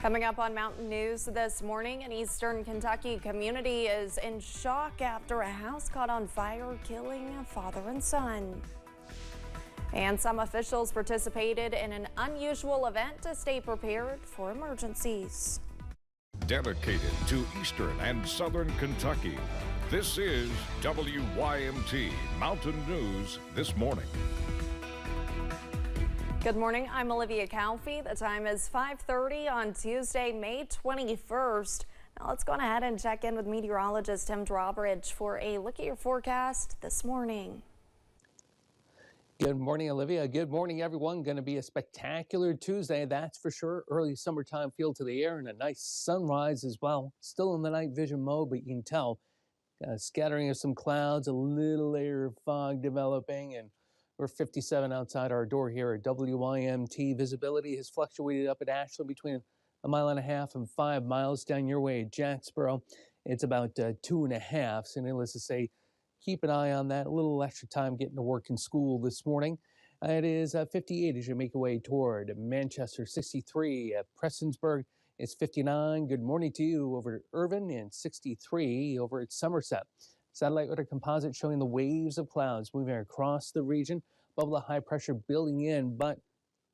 Coming up on Mountain News this morning, an eastern Kentucky community is in shock after a house caught on fire, killing a father and son. And some officials participated in an unusual event to stay prepared for emergencies. Dedicated to eastern and southern Kentucky, this is WYMT Mountain News this morning. Good morning, I'm Olivia Calfee. The time is 5:30 on Tuesday, May 21st. Now let's go ahead and check in with meteorologist Tim Drawbridge for a look at your forecast this morning. Good morning, Olivia. Good morning, everyone. Going to be a spectacular Tuesday, that's for sure. Early summertime feel to the air and a nice sunrise as well. Still in the night vision mode, but you can tell scattering of some clouds, a little layer of fog developing, and we're 57 outside our door here at WYMT. Visibility has fluctuated up at Ashland between 1.5 miles and 5 miles. Down your way at Jacksboro, it's about 2.5. So needless to say, keep an eye on that. A little extra time getting to work and school this morning. It is 58 as you make your way toward Manchester, 63 at Prestonsburg. It's 59. Good morning to you over at Irvin, and 63 over at Somerset. Satellite radar composite showing the waves of clouds moving across the region. Bubble of high pressure building in, but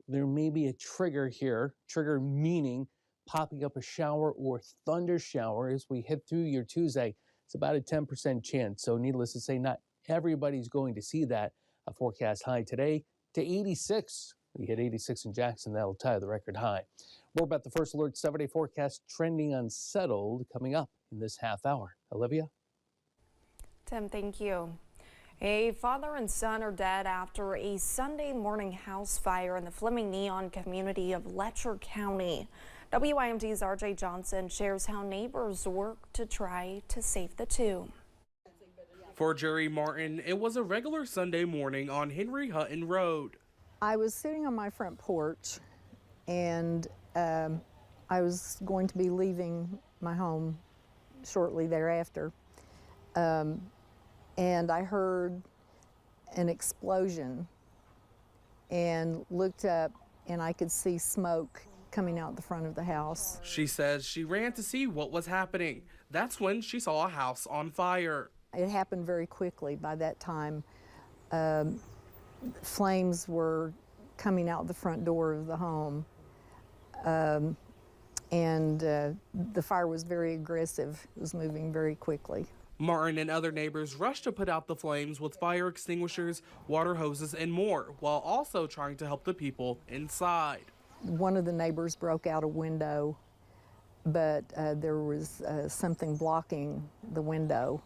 there may be a trigger here. Trigger meaning popping up a shower or thunder shower as we head through your Tuesday. It's about a 10% chance. So needless to say, not everybody's going to see that. A forecast high today to 86. We hit 86 in Jackson. That'll tie the record high. More about the first alert 7-day forecast trending unsettled coming up in this half hour. Olivia? Tim, thank you. A father and son are dead after a Sunday morning house fire in the Fleming Neon community of Letcher County. WYMT's RJ Johnson shares how neighbors work to try to save the two. For Jerry Martin, it was a regular Sunday morning on Henry Hutton Road. I was sitting on my front porch, and I was going to be leaving my home shortly thereafter. And I heard an explosion and looked up, and I could see smoke coming out the front of the house. She says she ran to see what was happening. That's when she saw a house on fire. It happened very quickly. By that time, flames were coming out the front door of the home, and the fire was very aggressive. It was moving very quickly. Martin and other neighbors rushed to put out the flames with fire extinguishers, water hoses, and more, while also trying to help the people inside. One of the neighbors broke out a window, but there was something blocking the window.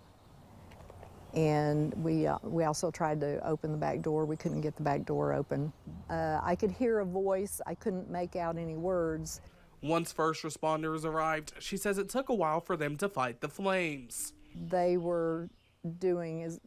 And we also tried to open the back door. We couldn't get the back door open. I could hear a voice. I couldn't make out any words. Once first responders arrived, she says it took a while for them to fight the flames. They were doing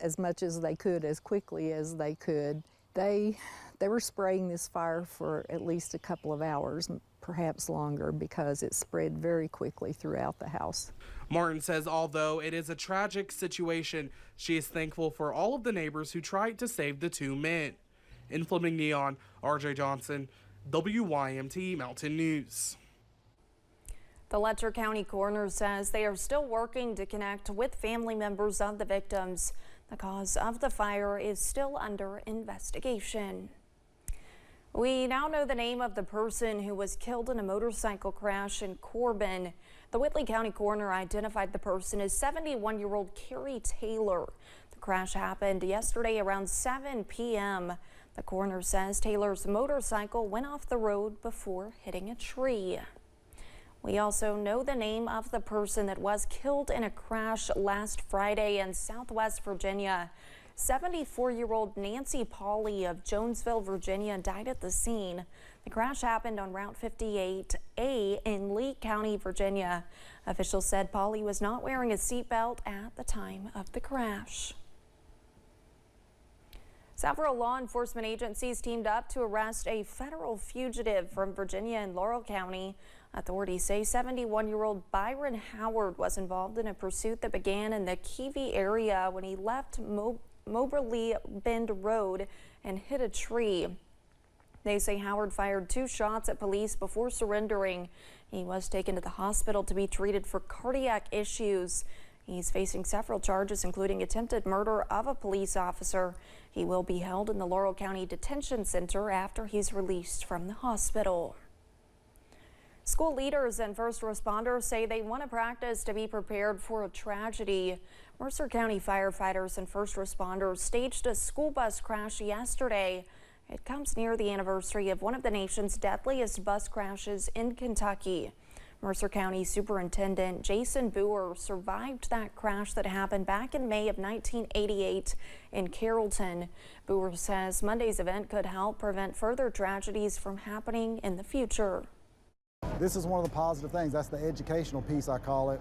as much as they could, as quickly as they could. They were spraying this fire for at least a couple of hours, perhaps longer, because it spread very quickly throughout the house. Martin says although it is a tragic situation, she is thankful for all of the neighbors who tried to save the two men. In Fleming Neon, RJ Johnson, WYMT Mountain News. The Letcher County coroner says they are still working to connect with family members of the victims. The cause of the fire is still under investigation. We now know the name of the person who was killed in a motorcycle crash in Corbin. The Whitley County coroner identified the person as 71-year-old Carrie Taylor. The crash happened yesterday around 7 p.m. The coroner says Taylor's motorcycle went off the road before hitting a tree. We also know the name of the person that was killed in a crash last Friday in Southwest Virginia. 74-year-old Nancy Pauley of Jonesville, Virginia, died at the scene. The crash happened on Route 58A in Lee County, Virginia. Officials said Pauley was not wearing a seatbelt at the time of the crash. Several law enforcement agencies teamed up to arrest a federal fugitive from Virginia in Laurel County. Authorities say 71-year-old Byron Howard was involved in a pursuit that began in the Keavy area when he left Moberly Bend Road and hit a tree. They say Howard fired 2 shots at police before surrendering. He was taken to the hospital to be treated for cardiac issues. He's facing several charges, including attempted murder of a police officer. He will be held in the Laurel County Detention Center after he's released from the hospital. School leaders and first responders say they want to practice to be prepared for a tragedy. Mercer County firefighters and first responders staged a school bus crash yesterday. It comes near the anniversary of one of the nation's deadliest bus crashes in Kentucky. Mercer County Superintendent Jason Boer survived that crash that happened back in May of 1988 in Carrollton. Boer says Monday's event could help prevent further tragedies from happening in the future. This is one of the positive things. That's the educational piece, I call it,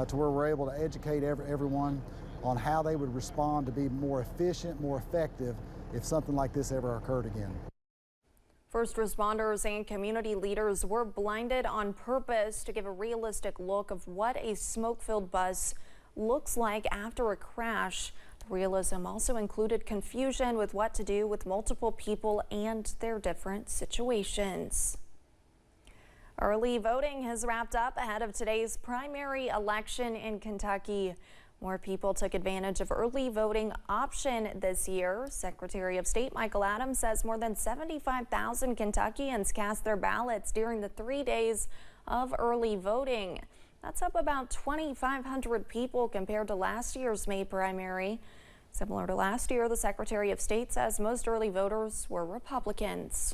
to where we're able to educate everyone on how they would respond to be more efficient, more effective if something like this ever occurred again. First responders and community leaders were blinded on purpose to give a realistic look of what a smoke-filled bus looks like after a crash. The realism also included confusion with what to do with multiple people and their different situations. Early voting has wrapped up ahead of today's primary election in Kentucky. More people took advantage of early voting option this year. Secretary of State Michael Adams says more than 75,000 Kentuckians cast their ballots during the 3 days of early voting. That's up about 2,500 people compared to last year's May primary. Similar to last year, the Secretary of State says most early voters were Republicans.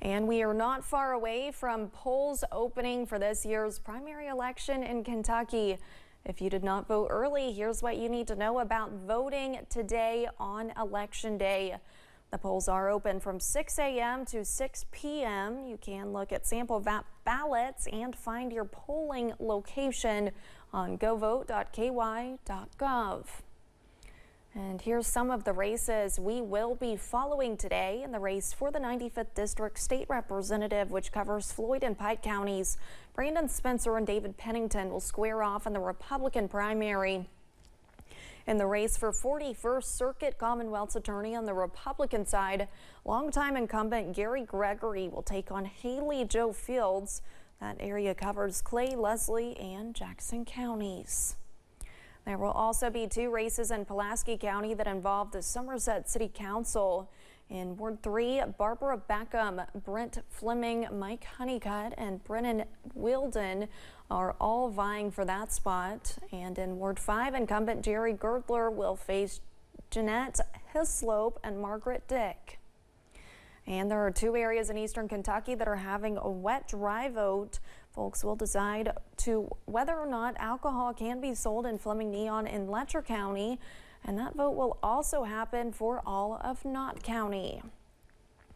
And we are not far away from polls opening for this year's primary election in Kentucky. If you did not vote early, here's what you need to know about voting today on Election Day. The polls are open from 6 a.m. to 6 p.m. You can look at sample ballots and find your polling location on govote.ky.gov. And here's some of the races we will be following today in the race for the 95th District State Representative, which covers Floyd and Pike counties. Brandon Spencer and David Pennington will square off in the Republican primary. In the race for 41st Circuit Commonwealth's attorney on the Republican side, longtime incumbent Gary Gregory will take on Haley Joe Fields. That area covers Clay, Leslie, and Jackson counties. There will also be 2 races in Pulaski County that involve the Somerset City Council. In Ward 3, Barbara Beckham, Brent Fleming, Mike Honeycutt, and Brennan Wilden are all vying for that spot. And in Ward 5, incumbent Jerry Girdler will face Jeanette Hislop and Margaret Dick. And there are 2 areas in eastern Kentucky that are having a wet, dry vote. Folks will decide whether or not alcohol can be sold in Fleming Neon in Letcher County, and that vote will also happen for all of Knott County.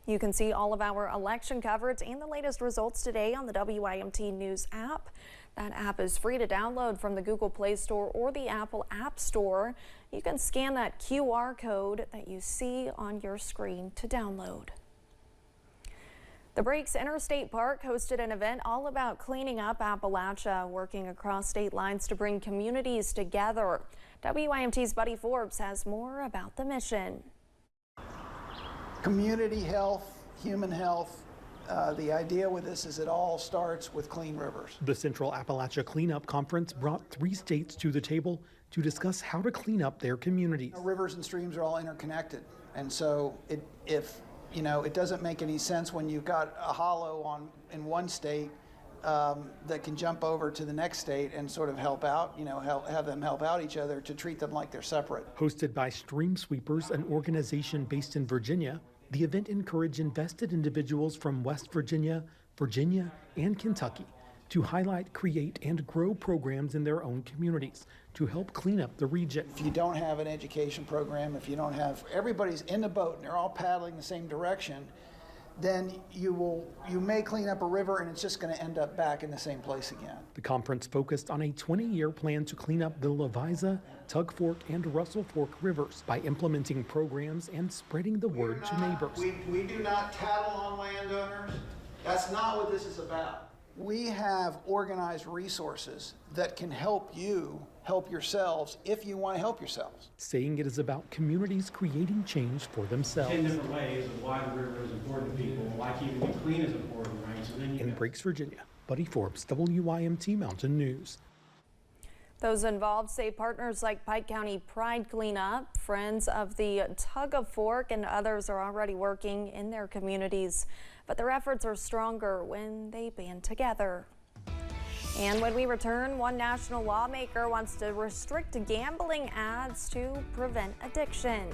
You can see all of our election coverage and the latest results today on the WYMT News app. That app is free to download from the Google Play Store or the Apple App Store. You can scan that QR code that you see on your screen to download. The Breaks Interstate Park hosted an event all about cleaning up Appalachia, working across state lines to bring communities together. WYMT's Buddy Forbes has more about the mission. Community health, human health. The idea with this is it all starts with clean rivers. The Central Appalachia Cleanup Conference brought 3 states to the table to discuss how to clean up their communities. Rivers and streams are all interconnected, and so it doesn't make any sense when you've got a hollow in one state that can jump over to the next state and sort of help out, have them help out each other to treat them like they're separate. Hosted by Stream Sweepers, an organization based in Virginia, the event encouraged invested individuals from West Virginia, and Kentucky to highlight, create, and grow programs in their own communities to help clean up the region. If you don't have an education program, if you don't have everybody's in the boat and they're all paddling the same direction, then you may clean up a river and it's just going to end up back in the same place again. The conference focused on a 20-year plan to clean up the Leviza, Tug Fork, and Russell Fork rivers by implementing programs and spreading the word to neighbors. We do not tattle on landowners. That's not what this is about. We have organized resources that can help you help yourselves if you want to help yourselves. Saying it is about communities creating change for themselves. 10 different ways of why the river is important to people, why keeping it clean is important, right? So then you In Breaks, Virginia, Buddy Forbes, WYMT Mountain News. Those involved say partners like Pike County Pride Cleanup, Friends of the Tug of Fork, and others are already working in their communities. But their efforts are stronger when they band together. And when we return, one national lawmaker wants to restrict gambling ads to prevent addiction.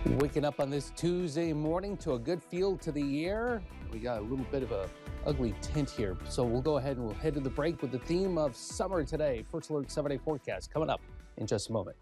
Waking up on this Tuesday morning to a good feel to the air. We got a little bit of a ugly tint here. So we'll go ahead and we'll head to the break with the theme of summer today. First Alert 7-day forecast coming up in just a moment.